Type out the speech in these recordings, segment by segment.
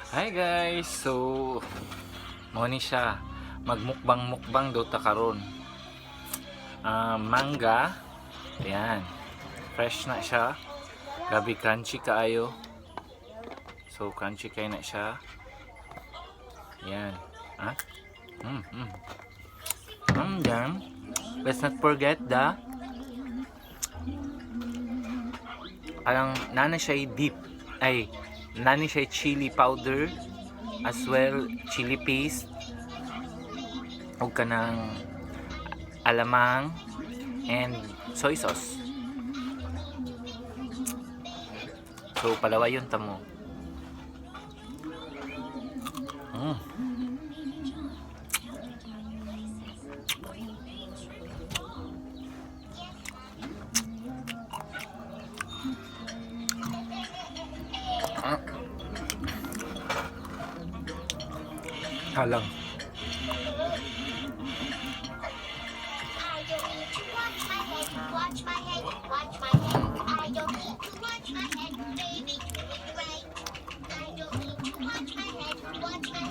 Hi guys, so mo ni siya magmukbang daw ta karon. Mangga, ayan, fresh na siya, gabi crunchy kaayo, so crunchy kay na siya, ayan, then let's not forget the parang nana siya deep, ay nani siya chili powder, as well chili paste o kanang alamang and soy sauce. So palaway yun tamo. Halang.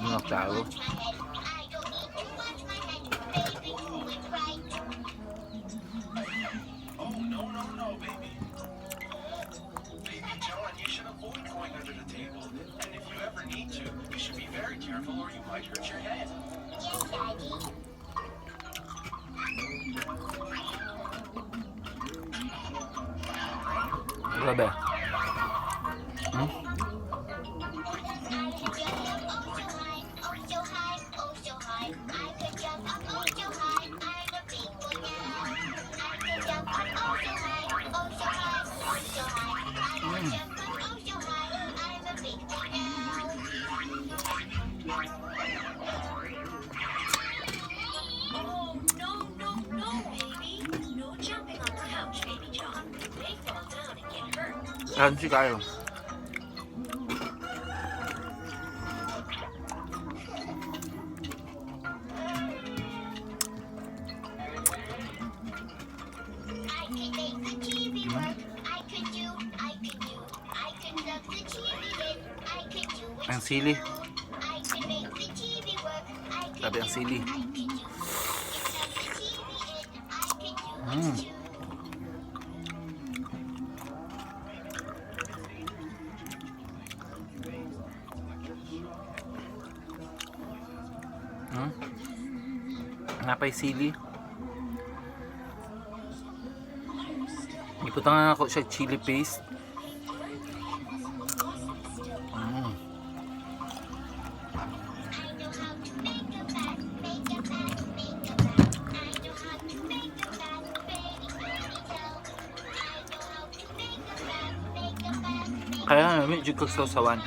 Mga tao. Careful or you might hurt your head. Yes, Daddy. Grabe. Crunchy kayo. Ang sili. Sabi ang sili. Napay sili. Iputangan ako siya chili paste. Kaya namin medyo kagsasawan.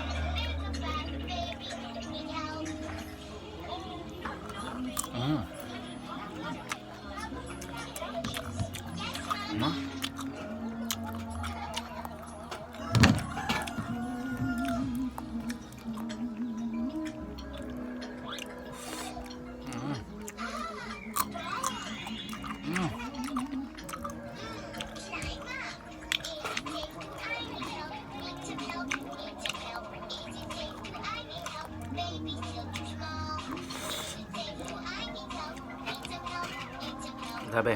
Grabe.